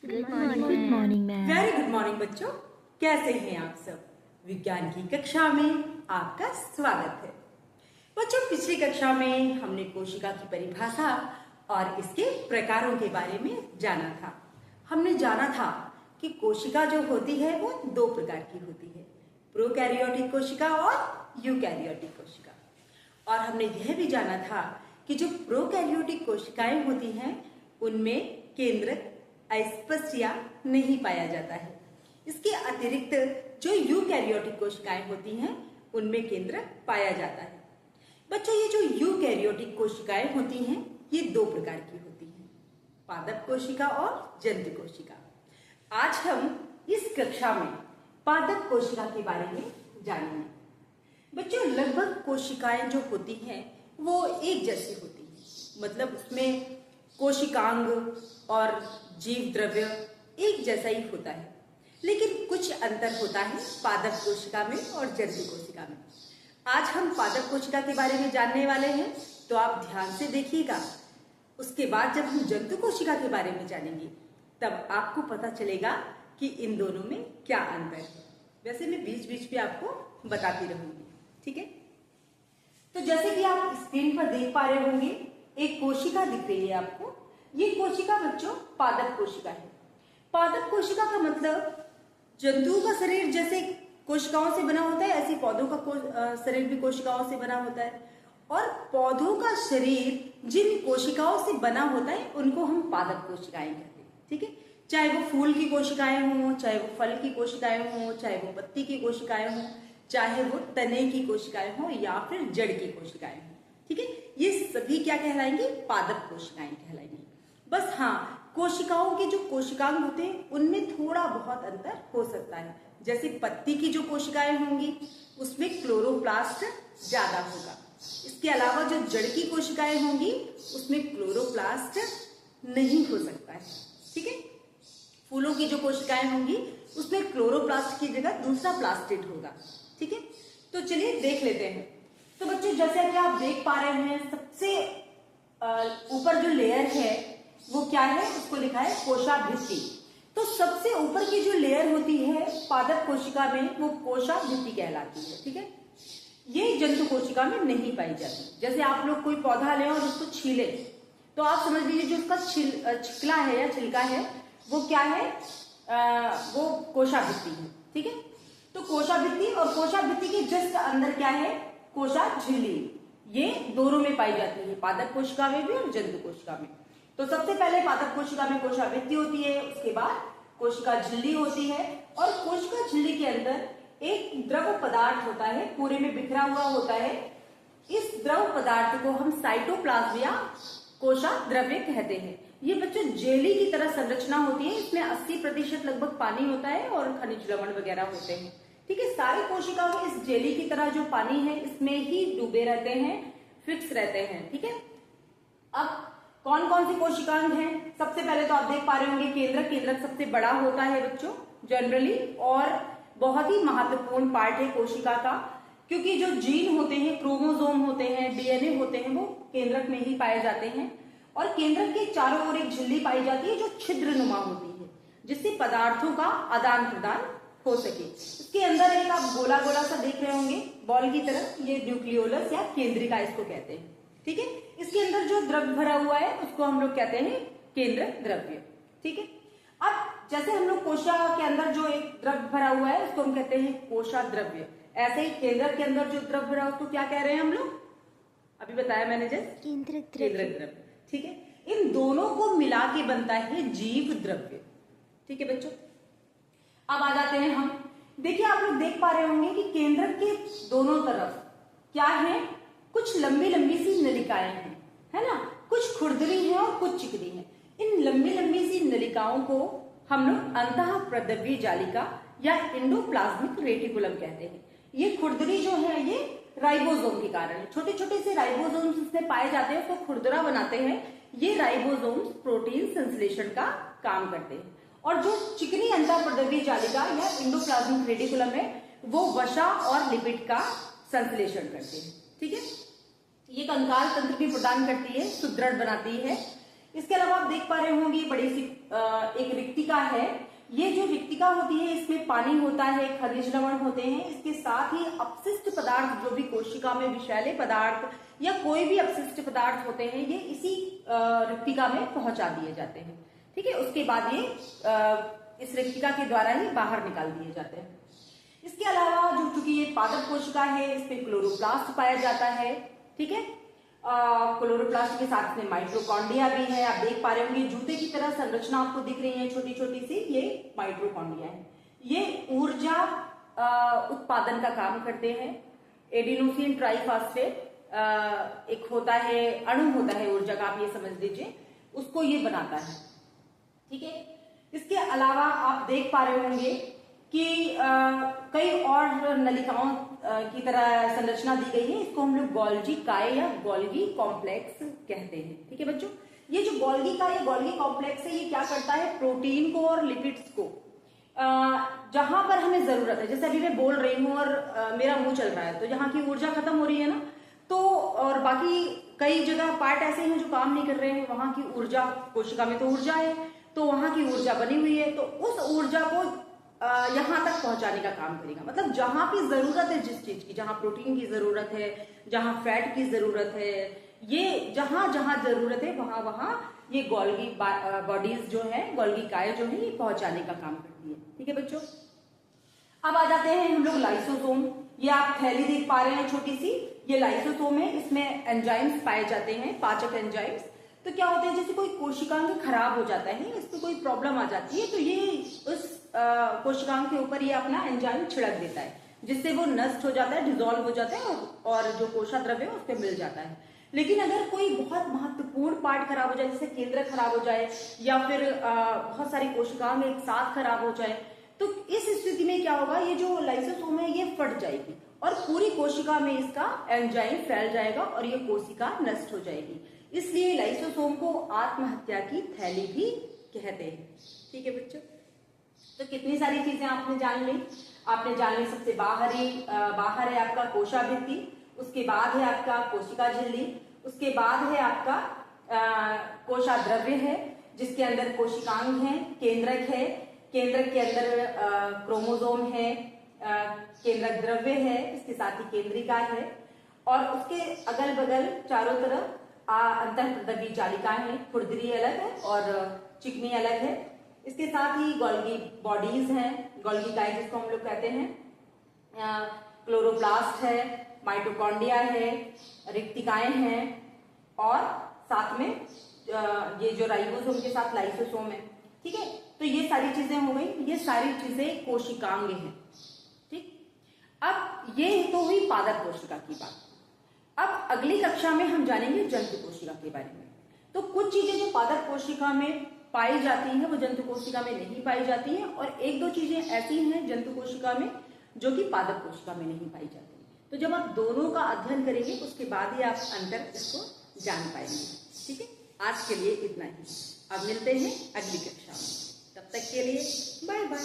Good morning ma'am. Very good morning बच्चों, कैसे हैं आप सब। विज्ञान की कक्षा में आपका स्वागत है। बच्चों, पिछली कक्षा में हमने कोशिका की परिभाषा और इसके प्रकारों के बारे में जाना था। हमने जाना था कि कोशिका जो होती है वो दो प्रकार की होती है, प्रोकैरियोटिक कोशिका और यूकैरियोटिक कोशिका। और हमने यह भी जाना था कि जो प्रोकैरियोटिक कोशिकाएं होती हैं उनमें केंद्रक अस्पष्ट या नहीं पाया जाता है। इसके अतिरिक्त जो यूकैरियोटिक कोशिकाएं होती हैं उनमें केंद्रक पाया जाता है। बच्चों, ये जो यूकैरियोटिक कोशिकाएं होती हैं ये दो प्रकार की होती हैं, पादप कोशिका और जंतु कोशिका। आज हम इस कक्षा में पादप कोशिका के बारे में जानेंगे। बच्चों, लगभग कोशिकाएं जो होती हैं वो एक जैसी होती हैं, मतलब उसमें कोशिकांग और जीव द्रव्य एक जैसा ही होता है, लेकिन कुछ अंतर होता है पादप कोशिका में और जंतु कोशिका में। आज हम पादप कोशिका के बारे में जानने वाले हैं, तो आप ध्यान से देखिएगा। उसके बाद जब हम जंतु कोशिका के बारे में जानेंगे तब आपको पता चलेगा कि इन दोनों में क्या अंतर है। वैसे मैं बीच बीच में आपको बताती रहूंगी, ठीक है। तो जैसे कि आप स्क्रीन पर देख पा रहे होंगे, एक कोशिका दिख रही है आपको। ये कोशिका बच्चों पादप कोशिका है। पादप कोशिका का मतलब जंतुओं का शरीर जैसे कोशिकाओं से बना होता है, ऐसे पौधों का शरीर भी कोशिकाओं से बना होता है। और पौधों का शरीर जिन कोशिकाओं से बना होता है उनको हम पादप कोशिकाएं कहते हैं, ठीक है। चाहे वो फूल की कोशिकाएं हों, चाहे वो फल की कोशिकाएं हों, चाहे वो पत्ती की कोशिकाएं हों, चाहे वो तने की कोशिकाएं हों या फिर जड़ की कोशिकाएं हों, ठीक है। ये सभी क्या कहलाएंगी? पादप कोशिकाएं कहलाएंगी। बस हाँ, कोशिकाओं के जो कोशिकांग होते हैं उनमें थोड़ा बहुत अंतर हो सकता है। जैसे पत्ती की जो कोशिकाएं होंगी उसमें क्लोरोप्लास्ट ज्यादा होगा। इसके अलावा जो जड़ की कोशिकाएं होंगी उसमें क्लोरोप्लास्ट नहीं हो सकता है, ठीक है। फूलों की जो कोशिकाएं होंगी उसमें क्लोरोप्लास्ट की जगह दूसरा प्लास्टिड होगा, ठीक है। तो चलिए देख लेते हैं। तो बच्चों, जैसे कि आप देख पा रहे हैं, सबसे ऊपर जो लेयर है वो क्या है? उसको लिखा है कोशाभित्ति। तो सबसे ऊपर की जो लेयर होती है पादप कोशिका में वो कोशाभित्ति कहलाती है, ठीक है। ये जंतु कोशिका में नहीं पाई जाती। जैसे आप लोग कोई पौधा लें और उसको छीले तो आप समझ लीजिए जो उसका छिकला है या छिलका है वो क्या है? वो कोशाभित्ति है, ठीक है। तो कोशाभित्ति और कोशाभित्ति के जस्ट अंदर क्या है? कोशा झिल्ली। ये दोनों में पाई जाती है, पादप कोशिका में भी और जंतु कोशिका में। तो सबसे पहले पादप कोशिका में कोशाभित्ति होती है, उसके बाद कोशिका झिल्ली होती है। और कोशिका झिल्ली के अंदर एक द्रव पदार्थ होता है, पूरे में बिखरा हुआ होता है। इस द्रव पदार्थ को हम साइटोप्लाज्म या कोशा द्रव्य कहते हैं। ये बच्चों जेली की तरह संरचना होती है। इसमें 80% लगभग पानी होता है और खनिज लवण वगैरह होते हैं, ठीक है। सारी कोशिकाओं में इस जेली की तरह जो पानी है इसमें ही डूबे रहते हैं, फिक्स रहते हैं, ठीक है। अब कौन कौन सी कोशिकाएं हैं? सबसे पहले तो आप देख पा रहे होंगे केंद्रक। केंद्रक सबसे बड़ा होता है बच्चों जनरली, और बहुत ही महत्वपूर्ण पार्ट है कोशिका का, क्योंकि जो जीन होते हैं, क्रोमोसोम होते हैं, डीएनए होते हैं, वो केंद्रक में ही पाए जाते हैं। और केंद्रक के चारों ओर एक झिल्ली पाई जाती है जो छिद्रनुमा होती है, जिससे पदार्थों का आदान प्रदान हो सके। इसके अंदर एक आप गोला गोला सा देख रहे होंगे बॉल की तरह, ये न्यूक्लियोलस या केंद्रिका इसको कहते हैं, ठीक है। इसके अंदर जो द्रव्य भरा हुआ है उसको हम लोग कहते हैं केंद्रक द्रव्य, ठीक है। अब जैसे हम लोग कोशा के अंदर जो एक द्रव्य भरा हुआ है उसको हम कहते हैं कोशा द्रव्य, ऐसे ही केंद्रक के अंदर जो द्रव्य भरा उसको क्या कह रहे हैं हम लोग? अभी बताया मैंने जैसे केंद्रक द्रव्य, ठीक है। इन दोनों को मिला के बनता है जीव द्रव्य, ठीक है बच्चों। अब आ जाते हैं हम, देखिए आप लोग देख पा रहे होंगे कि केंद्रक के दोनों तरफ क्या है? कुछ लंबी लंबी सी नलिकाएं हैं, है ना। कुछ खुरदरी है और कुछ चिकनी है। इन लंबी लंबी सी नलिकाओं को हम लोग अंतः प्रद्रव्य जालिका या एंडोप्लाज्मिक रेटिकुलम कहते हैं। ये खुरदरी जो है ये राइबोसोम के कारण, छोटे छोटे से राइबोसोम्स इसमें पाए जाते हैं, तो खुरदरा बनाते हैं। ये राइबोसोम्स प्रोटीन संश्लेषण का काम करते हैं। और जो चिकनी अंतः प्रद्रव्य जालिका या एंडोप्लाज्मिक रेटिकुलम है वो वसा और लिपिड का संश्लेषण करते हैं, ठीक है। ये कंकाल तंत्र भी प्रदान करती है, सुदृढ़ बनाती है। इसके अलावा आप देख पा रहे होंगे बड़ी सी एक रिक्तिका है। ये जो रिक्तिका होती है इसमें पानी होता है, खनिज लवण होते हैं, इसके साथ ही अपशिष्ट पदार्थ जो भी कोशिका में विषैले पदार्थ या कोई भी अपशिष्ट पदार्थ होते हैं ये इसी रिक्तिका में पहुंचा दिए जाते हैं। ठीक है, उसके बाद ये इस रिक्तिका के द्वारा ही बाहर निकाल दिए जाते हैं। इसके अलावा जो चूंकि ये पादप कोशिका है इसमें क्लोरोप्लास्ट पाया जाता है। ठीक है, क्लोरोप्लास्ट के साथ में माइटोकॉन्ड्रिया भी है। आप देख पा रहे होंगे जूते की तरह संरचना आपको दिख रही है छोटी छोटी सी, ये माइटोकॉन्ड्रिया है। ये ऊर्जा उत्पादन का काम करते हैं। एडिनोसिन ट्राइफॉस्फेट एक होता है, अणु होता है ऊर्जा का, आप ये समझ लीजिए, उसको ये बनाता है। ठीक है, इसके अलावा आप देख पा रहे होंगे कि कई और नलिकाओं की तरह संरचना दी गई है। इसको हम लोग गोल्गी काय या गोल्गी कॉम्प्लेक्स कहते हैं। ठीक है बच्चों, ये जो गोल्गी काय या गोल्गी कॉम्प्लेक्स है ये क्या करता है, प्रोटीन को और लिपिड्स को जहां पर हमें जरूरत है, जैसे अभी मैं बोल रही हूँ और मेरा मुंह चल रहा है तो जहां की ऊर्जा खत्म हो रही है ना, तो और बाकी कई जगह पार्ट ऐसे हैं जो काम नहीं कर रहे हैं, वहां की ऊर्जा, कोशिका में तो ऊर्जा है तो वहां की ऊर्जा बनी हुई है, तो उस ऊर्जा को यहां तक पहुंचाने का काम करेगा। मतलब जहां पे जरूरत है जिस चीज की, जहां प्रोटीन की जरूरत है, जहां फैट की जरूरत है, ये जहां जहां जरूरत है वहां वहां ये गोल्गी बॉडीज जो है, गोल्गी काय जो है, ये पहुंचाने का काम करती है। ठीक है बच्चों, अब आ जाते हैं हम लोग लाइसोसोम। ये आप थैली देख पा रहे हैं छोटी सी, ये लाइसोसोम है। इसमें एंजाइम्स पाए जाते हैं, पाचक एंजाइम्स। तो क्या होता है, जैसे कोई कोशिकांग खराब हो जाता है, इसमें कोई प्रॉब्लम आ जाती है, तो ये उस कोशिकांग के ऊपर ये अपना एंजाइम छिड़क देता है, जिससे वो नष्ट हो जाता है, डिजोल्व हो जाता है और जो कोशा द्रव्य है उस पर मिल जाता है। लेकिन अगर कोई बहुत महत्वपूर्ण पार्ट खराब हो जाए, जैसे केंद्र खराब हो जाए या फिर बहुत सारी कोशिकांग एक साथ खराब हो जाए, तो इस स्थिति में क्या होगा, ये जो लाइसोसोम है ये फट जाएगी और पूरी कोशिका में इसका एंजाइम फैल जाएगा और ये कोशिका नष्ट हो जाएगी। इसलिए लाइसोसोम को आत्महत्या की थैली भी कहते हैं। ठीक है बच्चों, तो कितनी सारी चीजें आपने जान ली। आपने जान ली सबसे बाहर है आपका कोशाभित्ति, उसके बाद है आपका कोशिका झिल्ली, उसके बाद है आपका कोशा द्रव्य है जिसके अंदर कोशिकांग है, केंद्रक है, केंद्रक के अंदर क्रोमोसोम है, केंद्रक द्रव्य है, इसके साथ ही केंद्रिका है और उसके अगल बगल चारों तरफ अंतःप्रद्रवी जालिकाएं हैं। खुरदरी अलग है और चिकनी अलग है। इसके साथ ही गोल्गी बॉडीज हैं, गोल्गी काय जिसको हम लोग कहते हैं, क्लोरोप्लास्ट है, माइटोकॉन्ड्रिया है, रिक्तिकाएं हैं और साथ में ये जो राइबोसोम के साथ लाइसोसोम है। ठीक है, तो ये सारी चीजें हो गई, ये सारी चीजें कोशिकांग हैं। ठीक, अब ये तो हुई पादप कोशिका की बात। अब अगली कक्षा में हम जानेंगे जंतु कोशिका के बारे में। तो कुछ चीजें जो पादप कोशिका में पाई जाती हैं वो जंतु कोशिका में नहीं पाई जाती हैं और एक दो चीजें ऐसी हैं जंतु कोशिका में जो कि पादप कोशिका में नहीं पाई जाती। तो जब आप दोनों का अध्ययन करेंगे उसके बाद ही आप अंतर इसको जान पाएंगे। ठीक है, आज के लिए इतना ही। अब मिलते हैं अगली कक्षा में, तब तक के लिए बाय बाय।